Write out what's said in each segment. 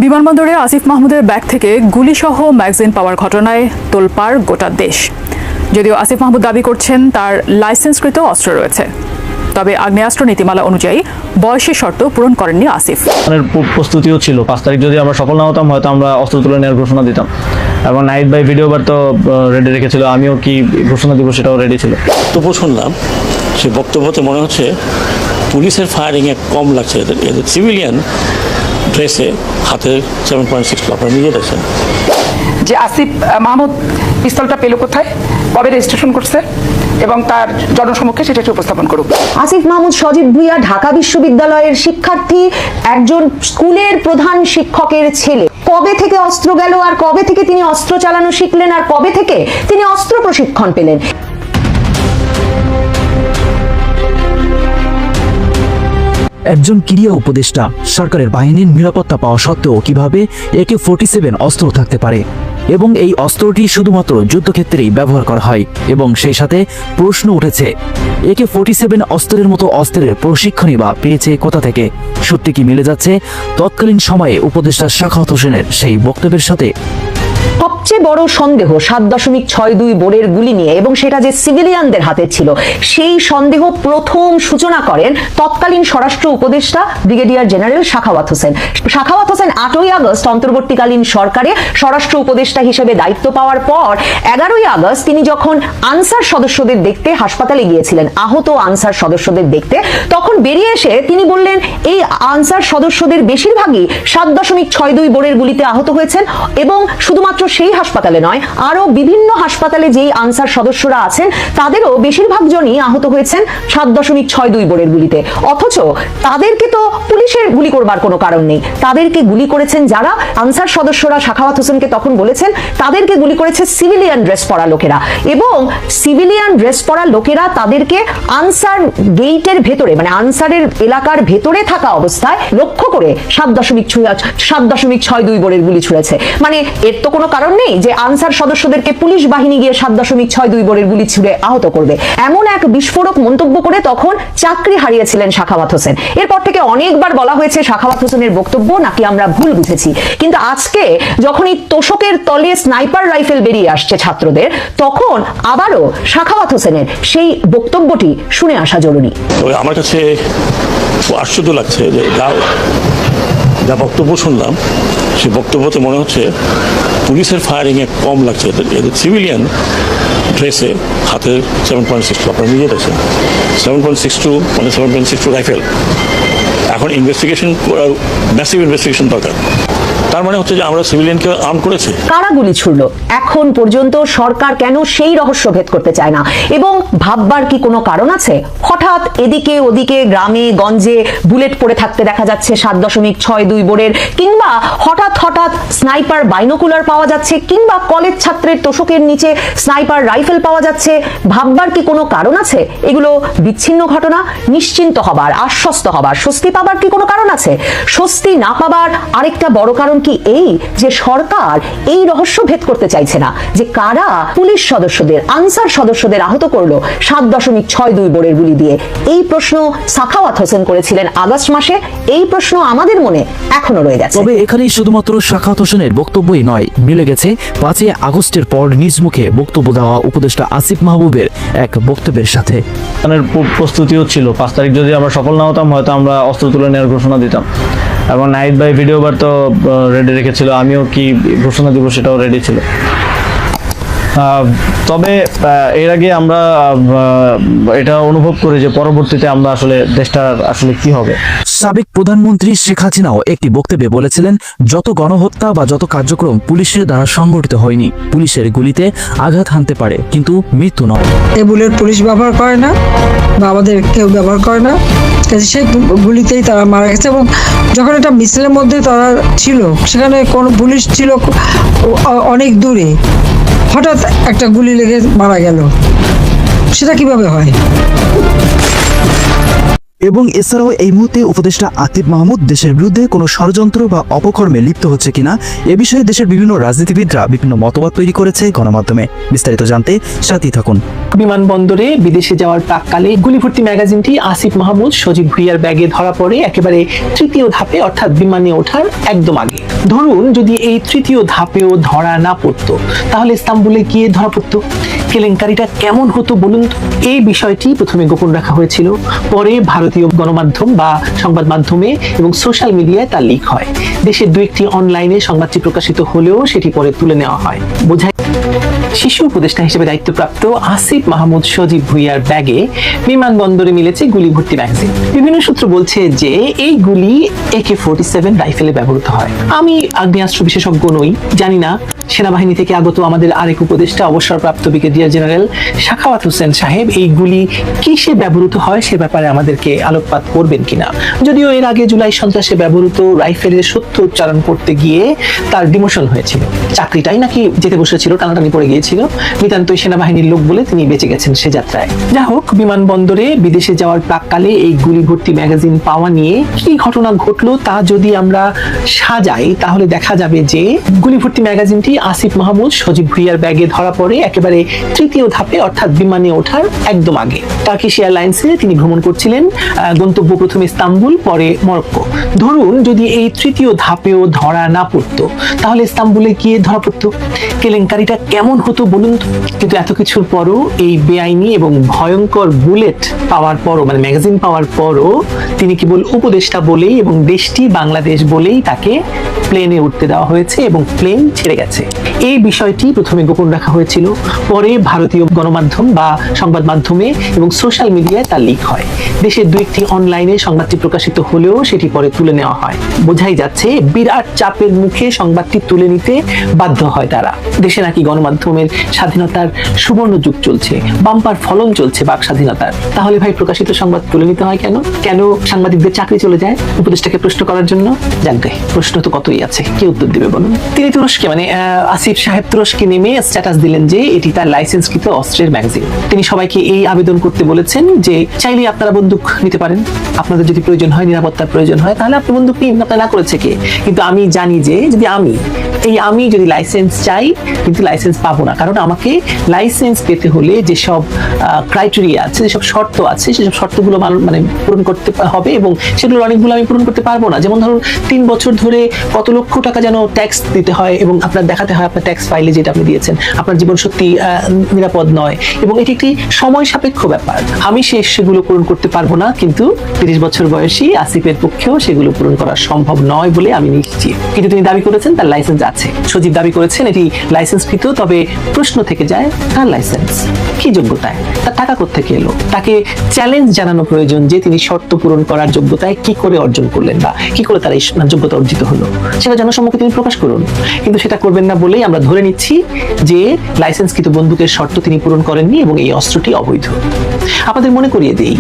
বিমানবন্দরে আসিফ মাহমুদের ব্যাগ থেকে গুলিসহ ম্যাগাজিন পাওয়ার ঘটনায় তোলপাড় গোটা দেশ। যদিও আসিফ মাহমুদ দাবি করছেন তার লাইসেন্সকৃত অস্ত্র রয়েছে, তবে আগ্নেয়াস্ত্র নীতিমালা অনুযায়ী বয়সের শর্ত পূরণ করেননি আসিফ। প্রস্তুতিও ছিল 5 তারিখ যদি আমরা সফল না হতাম হয়তো আমরা অস্ত্র তুলে নেওয়ার ঘোষণা দিতাম, এবং নাইট বাই ভিডিও বার তো রেডি রেখেছিল, আমিও কি ঘোষণা দিব সেটাও রেডি ছিল। বক্তব্য শুনলাম, সে বক্তব্যতে মনে হচ্ছে পুলিশের ফায়ারিংয়ে কম লাগছে, এদের সিভিলিয়ান ড্রেসে হাতে 7.62 আপনারা নিজে দেখছেন। যে আসিফ মাহমুদ পিস্তলটা পেল কোথায়, কবে রেজিস্ট্রেশন করছে এবং তার জনসমক্ষে সেটা উপস্থাপন করুক। আসিফ মাহমুদ সজীব ভুইয়া ঢাকা বিশ্ববিদ্যালয়ের শিক্ষার্থী, একজন স্কুলের প্রধান শিক্ষকের ছেলে। কবে থেকে অস্ত্র গেল, আর কবে থেকে তিনি অস্ত্র চালানো শিখলেন, আর কবে থেকে তিনি অস্ত্র প্রশিক্ষণ পেলেন? একজন ক্রীড়া উপদেষ্টা সরকারের বাহিনীর নিরাপত্তা পাওয়া সত্ত্বেও কিভাবে AK-47 অস্ত্র থাকতে পারে, এবং এই অস্ত্রটি শুধুমাত্র যুদ্ধক্ষেত্রেই ব্যবহার করা হয়। এবং সেই সাথে প্রশ্ন উঠেছে, AK-47 অস্ত্রের মতো অস্ত্রের প্রশিক্ষণই বা পেয়েছে কোথা থেকে? সত্যি কি মিলে যাচ্ছে তৎকালীন সময়ে উপদেষ্টা সাখাওয়াত হোসেনের সেই বক্তব্যের সাথে? সবচেয়ে বড় সন্দেহ 7.62 বোরের গুলি নিয়ে, এবং সেটা যে সিভিলিয়ানদের হাতে ছিল, সেই সন্দেহ প্রথম সূচনা করেন তৎকালীন স্বরাষ্ট্র উপদেষ্টা ব্রিগেডিয়ার জেনারেল সাখাওয়াত হোসেন। সাখাওয়াত হোসেন 8ই আগস্ট অন্তর্বর্তীকালীন সরকারে স্বরাষ্ট্র উপদেষ্টা হিসেবে দায়িত্ব পাওয়ার পর 11ই আগস্ট তিনি যখন আনসার সদস্যদের দেখতে হাসপাতালে গিয়েছিলেন, আহত আনসার সদস্যদের দেখতে, তখন বেরিয়ে এসে তিনি বললেন এই আনসার সদস্যদের বেশিরভাগই 7.62 বোরের গুলিতে আহত হয়েছেন, এবং শুধুমাত্র সেই হাসপাতালে নয়, আরো বিভিন্ন হাসপাতালে যেই আনসার সদস্যরা আছেন তাদেরও বেশিরভাগ জনই আহত হয়েছেন 7.62 বোরের গুলিতে। অথচ তাদেরকে তো পুলিশের গুলি করবার কোনো কারণ নেই, তাদেরকে গুলি করেছেন যারা আনসার সদস্যরা সাখাওয়াত হোসেনকে তখন বলেছেন তাদেরকে গুলি করেছে সিভিলিয়ান ড্রেস পরা লোকেরা, এবং সিভিলিয়ান ড্রেস পরা লোকেরা তাদেরকে আনসার গেইটের ভেতরে, মানে আনসারের এলাকার ভেতরে থাকা অবস্থায় লক্ষ্য করে 7.62 বোরের গুলি ছুড়েছে। মানে এর তো কোনো কারণ নেই যে আনসার সদস্যদেরকে পুলিশ বাহিনী গিয়ে 7.62 বোরের গুলি ছুড়ে আহত করবে। এমন এক বিস্ফোরক মন্তব্য করে তখন চাকরি হারিয়েছিলেন সাখাওয়াত হোসেন। এরপর থেকে অনেকবার বলা হয়েছে সাখাওয়াত হোসেনের বক্তব্য নাকি আমরা ভুল বুঝেছি, কিন্তু আজকে যখন এই তোষকের তলে স্নাইপার রাইফেল বেরিয়ে আসছে ছাত্রদের, তখন আবারও সাখাওয়াত হোসেনের সেই বক্তব্যটি শুনে আসা জরুরি। আমার কাছে আশ্চর্য লাগছে যে যা বক্তব্য শুনলাম, সে বক্তব্যতে মনে হচ্ছে পুলিশের ফায়ারিংয়ে কম লাগছে, এদের সিভিলিয়ান ড্রেসে হাতে 7.62 আপনারা নিজে দেখছেন। 7.62 মানে 7.62 রাইফেল। এখন ইনভেস্টিগেশন, ম্যাসিভ ইনভেস্টিগেশন দরকার। তার মানে হচ্ছে যে আমরা সিভিলিয়ানকে আর্ম করেছি। কারা গুলি ছুড়লো এখন পর্যন্ত সরকার কেন সেই রহস্য ভেদ করতে চায় না, এবং ভাববার কি কোনো কারণ আছে? হঠাৎ এদিকে ওদিকে গ্রামে গঞ্জে বুলেট পড়ে থাকতে দেখা যাচ্ছে 7.62 বোরের, কিংবা হঠাৎ হঠাৎ স্নাইপার বাইনোকুলার পাওয়া যাচ্ছে, কিংবা কলেজ ছাত্রের তোষকের নিচে স্নাইপার রাইফেল পাওয়া যাচ্ছে। ভাববার কি কোনো কারণ আছে? এগুলো বিচ্ছিন্ন ঘটনা। নিশ্চিন্ত হবার, আশ্বস্ত হবার, স্বস্তি পাবার কি কোনো কারণ আছে? স্বস্তি না পাবার আরেকটা বড় কারণ কি এই যে সরকার এই রহস্য ভেদ করতে চাইছে না যে কারা পুলিশ সদস্যদের, আনসার সদস্যদের আহত করলো 7.62 বোরের গুলি দিয়ে। এই প্রশ্ন সাখাওয়াত হোসেন করেছিলেন আগস্ট মাসে, এই প্রশ্ন আমাদের মনে এখনো রয়ে গেছে। তবে এখানেই শুধুমাত্র সাখাওয়াত হোসেনের বক্তব্যই নয়, মিলে গেছে 5ই আগস্টের পর নিজ মুখে বক্তব্য দেওয়া উপদেষ্টা আসিফ মাহমুদের এক বক্তব্যের সাথে। প্রস্তুতিও ছিল 5 তারিখ যদি আমরা সফল না হতাম হয়তো আমরা অস্ত্র তুলে নেওয়ার ঘোষণা দিতাম, এবং নাইট বাই ভিডিও বার তো রেডি রেখেছিল, আমিও কি ঘোষণা দিব সেটাও রেডি ছিল। তবে এর আগে আমরা এটা অনুভব করি যে পরবর্তীতে আমরা আসলে দেশটার আসলে কি হবে। সাবেক প্রধানমন্ত্রী শেখ হাসিনাও একটি বক্তব্যে বলেছিলেন, যত গণহত্যা বা যত কার্যক্রম পুলিশের দ্বারা সংগঠিত হয়নি, পুলিশের গুলিতে আঘাত হানতে পারে কিন্তু মৃত্যু নয়। এই বুলেট পুলিশ ব্যবহার করে না বা আমাদের কেউ ব্যবহার করে না, সেই গুলিতেই তারা মারা গেছে। এবং যখন এটা মিছিলের মধ্যে তারা ছিল, সেখানে কোন পুলিশ ছিল অনেক দূরে, হঠাৎ একটা গুলি লেগে মারা গেল, সেটা কিভাবে হয়? এবং এছাড়াও এই মুহূর্তে উপদেষ্টা আসিফ মাহমুদ দেশের বিরুদ্ধে কোনো ষড়যন্ত্র বা অপকর্মে লিপ্ত হচ্ছে কিনা এ বিষয়ে দেশের বিভিন্ন রাজনীতিবিদরা বিভিন্ন মতবাদ তৈরি করেছে গণমাধ্যমে। বিস্তারিত জানতে সাথেই থাকুন। বিমানবন্দরে বিদেশে যাওয়ার প্রাককালে গুলিভর্তি ম্যাগাজিনটি আসিফ মাহমুদ সজীব ভুইয়ার ব্যাগে ধরা পড়ে একেবারে তৃতীয় ধাপে, অর্থাৎ বিমানে ওঠার একদম আগে। ধরুন যদি এই তৃতীয় ধাপেও ধরা না পড়তো তাহলে ইস্তাম্বুলে গিয়ে ধরা পড়তো। কেলেঙ্কারিটা কেমন হতো বলুন তো? এই বিষয়টি প্রথমে গোপন রাখা হয়েছিল, পরে ভারতীয় গণমাধ্যম বা সংবাদ মাধ্যমে এবং সোশ্যাল মিডিয়ায় তা লিক হয়। দেশের দু একটি অনলাইনে সংবাদটি প্রকাশিত হলেও সেটি পরে তুলে নেওয়া হয়। বোঝায় শিশু উপদেষ্টা হিসেবে দায়িত্বপ্রাপ্ত আসিফ মাহমুদ সজীব ভুঁইয়ার ব্যাগে বিমানবন্দরে মিলেছে গুলি ভর্তি ম্যাগাজিন। বিভিন্ন সূত্র বলছে যে এই গুলি AK-47 রাইফেলে ব্যবহৃত হয়। আমি আগ্নেয়াস্ত্র বিশেষজ্ঞ নই, জানি না। সেনাবাহিনী থেকে আগত আমাদের আরেক উপদেষ্টা অবসরপ্রাপ্ত ব্রিগেডিয়ার জেনারেল সাখাওয়াত হোসেন সাহেব এই গুলি কিসে ব্যবহৃত হয় সে ব্যাপারে আমাদেরকে আলোকপাত করবেন কিনা। যদিও এর আগে জুলাই সন্ত্রাসে ব্যবহৃত রাইফেলের সত্য উচ্চারণ করতে গিয়ে তার ডিমোশন হয়েছিল, চাকরিটাই নাকি যেতে বসেছিল, টানাটানি পড়ে গিয়েছিল। নিতান্তই সেনাবাহিনীর লোক বলে তিনি বেঁচে গেছেন সে যাত্রায়। যা হোক, বিমানবন্দরে বিদেশে যাওয়ার প্রাককালে এই গুলি ভর্তি ম্যাগাজিন পাওয়া নিয়ে কি ঘটনা ঘটলো তা যদি আমরা সাজাই তাহলে দেখা যাবে যে গুলি ভর্তি ম্যাগাজিনটি আসিফ মাহমুদ সজীব ভুঁইয়ার ব্যাগে ধরা পড়ে একেবারে তৃতীয় ধাপে, অর্থাৎ বিমানে ওঠার একদম আগে। টার্কিশ এয়ারলাইন্সে তিনি ভ্রমণ করছিলেন, গন্তব্য প্রথমে ইস্তাম্বুল, পরে মরক্কো। ধরুন যদি এই তৃতীয় ধাপেও ধরা না পড়তো তাহলে ইস্তাম্বুলে গিয়ে ধরা পড়তো। কেলেঙ্কারিটা কেমন হতো বলুন তো? কিন্তু এত কিছুর পরও, এই বেআইনি এবং ভয়ঙ্কর বুলেট পাওয়ার পরও, মানে ম্যাগাজিন পাওয়ার পরও তিনি কেবল উপদেষ্টা বলেই এবং দেশটি বাংলাদেশ বলেই তাকে প্লেনে উঠতে দেওয়া হয়েছে এবং প্লেন ছেড়ে গেছে। এই বিষয়টি প্রথমে গোপন রাখা হয়েছিল, পরে ভারতীয় গণমাধ্যম বা সংবাদ মাধ্যমে এবং সোশ্যাল মিডিয়ায় তা লিক হয়। দেশের দু একটি অনলাইনে সংবাদটি প্রকাশিত হলেও সেটি পরে তুলে নেওয়া হয়। বোঝাই যাচ্ছে বিরাট চাপের মুখে সংবাদটি তুলে নিতে বাধ্য হয় তারা। দেশে নাকি গণমাধ্যমের স্বাধীনতার সুবর্ণ যুগ চলছে, বাম্পার ফলন চলছে বাক স্বাধীনতার। তাহলে ভাই প্রকাশিত সংবাদ তুলে নিতে হয় কেন? কেন সাংবাদিকদের চাকরি চলে যায় উপদেষ্টাকে প্রশ্ন করার জন্য? জানতে প্রশ্ন তো কতই আছে, কি উত্তর দিবে বলুন? তিনি তুরস্কে, মানে আসিফ সাহেব তুরস্কে নেমে স্ট্যাটাস দিলেন যে এটি তার লাইসেন্সকৃত অস্ত্রের ম্যাগাজিন। তিনি সবাইকে এই আবেদন করতে বলেছেন যে চাইলে আপনারা বন্দুক নিতে পারেন, আপনাদের যদি প্রয়োজন হয়, নিরাপত্তার প্রয়োজন হয়, তাহলে আপনি বন্দুক নিন, আপনার না করেছে কে? কিন্তু আমি জানি যে যদি আমি যদি লাইসেন্স চাই, কিন্তু লাইসেন্স পাবো না, কারণ আমাকে লাইসেন্স পেতে হলে যেসব ক্রাইটেরিয়া আছে, যেসব শর্ত আছে, সেসব শর্তগুলো মানে পূরণ করতে হবে এবং সেগুলো অনেকগুলো আমি পূরণ করতে পারবো না। যেমন ধরুন 3 বছর ধরে কত লক্ষ টাকা যেন ট্যাক্স দিতে হয় এবং আপনার দেখাতে হয় আপনার ট্যাক্স ফাইলে যেটা আপনি দিয়েছেন, আপনার জীবন সত্যি নিরাপদ নয় এবং এটি একটি সময় সাপেক্ষ ব্যাপার। আমি সেগুলো পূরণ করতে পারবো না, কিন্তু 30 বছর বয়সী আসিফের পক্ষেও সেগুলো পূরণ করা সম্ভব নয় বলে আমি নিশ্চিত। কিন্তু তিনি দাবি করেছেন তার লাইসেন্স আছে। সজীব দাবি করেছেন এটি লাইসেন্সকৃত, তবে প্রশ্ন থেকে যায় তার লাইসেন্স কি যোগ্যতায়, তার টাকা কোত্থেকে এলো? তাকে চ্যালেঞ্জ জানানো প্রয়োজন যে তিনি শর্ত পূরণ করার যোগ্যতায় কি করে অর্জন করলেন বা কি করে তার এই যোগ্যতা অর্জিত হলো, সেটা জনসম্মুখে তিনি প্রকাশ করুন। কিন্তু সেটা করবেন না বলেই আমরা ধরে নিচ্ছি যে লাইসেন্সকৃত বন্দুকের শর্ত তিনি পূরণ করেননি এবং এই অস্ত্রটি অবৈধ। আপনাদের মনে করিয়ে দেই,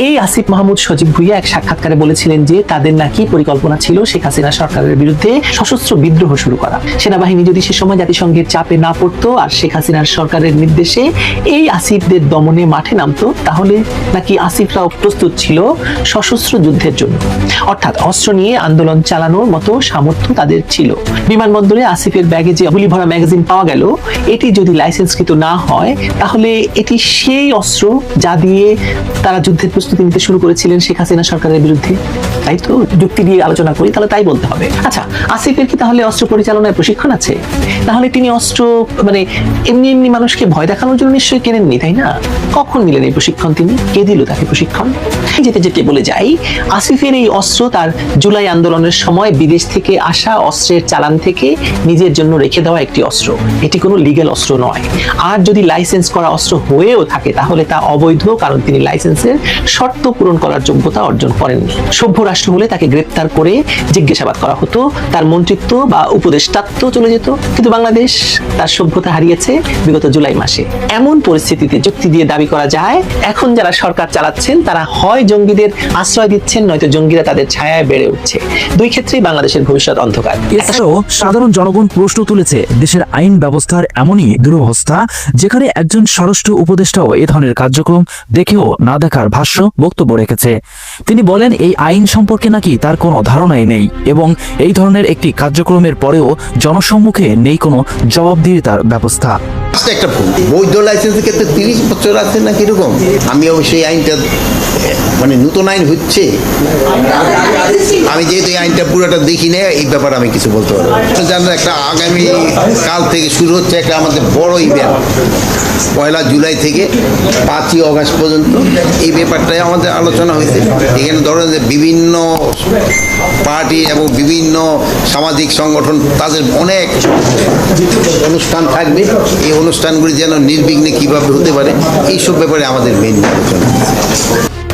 এই আসিফ মাহমুদ সজীব ভুঁইয়া এক সাক্ষাৎকারে বলেছিলেন যে তাদের নাকি পরিকল্পনা ছিল শেখ হাসিনা সরকারের বিরুদ্ধে সশস্ত্র বিদ্রোহ শুরু করা। সেনাবাহিনী যদি সে সময় জাতিসংঘের চাপে না পড়তো আর শেখ হাসিনার সরকারের নির্দেশে এই আসিফদের দমনে মাঠে নামতো, তাহলে নাকি আসিফরাও প্রস্তুত ছিল সশস্ত্র যুদ্ধের জন্য, অর্থাৎ অস্ত্র নিয়ে আন্দোলন চালানোর মতো সামর্থ্য তাদের ছিল। বিমানবন্দরে আসিফের ব্যাগে যে গুলি ভরা ম্যাগাজিন পাওয়া গেল, এটি যদি লাইসেন্সকৃত না হয় তাহলে এটি সেই অস্ত্র যা দিয়ে তারা যুদ্ধের প্রস্তুতি নিতে শুরু করেছিলেন শেখ হাসিনা সরকারের বিরুদ্ধে। তাই তো যুক্তি দিয়ে আলোচনা করি, তাহলে তাই বলতে হবে। আচ্ছা, আসিফের কি তাহলে অস্ত্র পরিচালনায় প্রশিক্ষণ আছে? তাহলে তিনি অস্ত্র মানে এমনি মানুষকে ভয় দেখানোর জন্য নিশ্চয়ই কেনেননি, তাই না? কখন নিলেন এই প্রশিক্ষণ তিনি? কে দিল তাকে প্রশিক্ষণ? যেতে যেতে বলে যাই, আসিফের এই অস্ত্র তার জুলাই আন্দোলনের সময় বিদেশ থেকে আসা অস্ত্রের চালান থেকে নিজের জন্য রেখে দেওয়া একটি অস্ত্র। এটি কোনো লিগ্যাল অস্ত্র নয়। আর যদি লাইসেন্স করা অস্ত্র হয়েও থাকে তাহলে তা অবৈধ, কারণ তিনি লাইসেন্সের শর্ত পূরণ করার যোগ্যতা অর্জন করেননি। সভ্য রাষ্ট্র হলে তাকে গ্রেপ্তার করে জিজ্ঞাসাবাদ করা হতো, তার মন্ত্রিত্ব বা উপদেষ্টাত্ব চলে যেত। কিন্তু বাংলাদেশ তার সভ্যতা হারিয়েছে বিগত জুলাই মাসে। এমন পরিস্থিতিতে যুক্তি দিয়ে দাবি করা যায় এখন যারা সরকার চালাচ্ছেন তারা হয় জঙ্গিদের আশ্রয় দিচ্ছেন, নয়তো জঙ্গিরা তাদের ছায়ায় বেড়ে উঠছে। দুই ক্ষেত্রেই বাংলাদেশের ভবিষ্যৎ অন্ধকার। এছাড়াও সাধারণ জনগণ প্রশ্ন তুলেছে দেশের আইন ব্যবস্থার এমনই দুরবস্থা যেখানে একজন স্বরাষ্ট্র উপদেষ্টাও এ ধরনের কার্যক্রম দেখেও না দেখার ভাষ্য বক্তব্য রেখেছে। তিনি বলেন এই আইন সম্পর্কে নাকি তার কোনো ধারণাই নেই এবং এই ধরনের একটি কার্যক্রমের পরেও জনসম্মুখে নেই কোনো জবাবদিহিতার ব্যবস্থা। একটা ভুল, বৈধ লাইসেন্সের ক্ষেত্রে 30 বছর আছে না কিরকম? আমি অবশ্যই আইনটা মানে নতুন আইন হচ্ছে, আমি যেহেতু এই আইনটা পুরোটা দেখি না, এই ব্যাপারে আমি কিছু বলতে পারবো না। জানেন, একটা আগামী কাল থেকে শুরু হচ্ছে একটা আমাদের বড় ইভেন্ট, 1 জুলাই থেকে 5 অগস্ট পর্যন্ত। এই ব্যাপারটাই আমাদের আলোচনা হয়েছে। এখানে ধরেন যে বিভিন্ন পার্টি এবং বিভিন্ন সামাজিক সংগঠন, তাদের অনেক অনুষ্ঠান থাকবে। এই অনুষ্ঠানগুলি যেন নির্বিঘ্নে কিভাবে হতে পারে, এইসব ব্যাপারে আমাদের মেইন আলোচনা।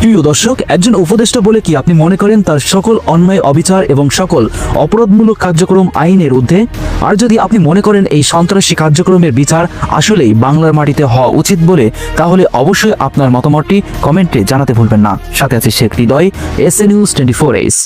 প্রিয় দর্শক, একজন উপদেষ্টা বলে কি আপনি মনে করেন তার সকল অন্যায়, অবিচার এবং সকল অপরাধমূলক কার্যক্রম আইনের ঊর্ধ্বে? আর যদি আপনি মনে করেন এই সন্ত্রাসী কার্যক্রমের বিচার আসলেই বাংলার মাটিতে হওয়া উচিত বলে, তাহলে অবশ্যই আপনার মতামতটি কমেন্টে জানাতে ভুলবেন না। সাথে আছে শেখ হৃদয়, SN News 24 Ace।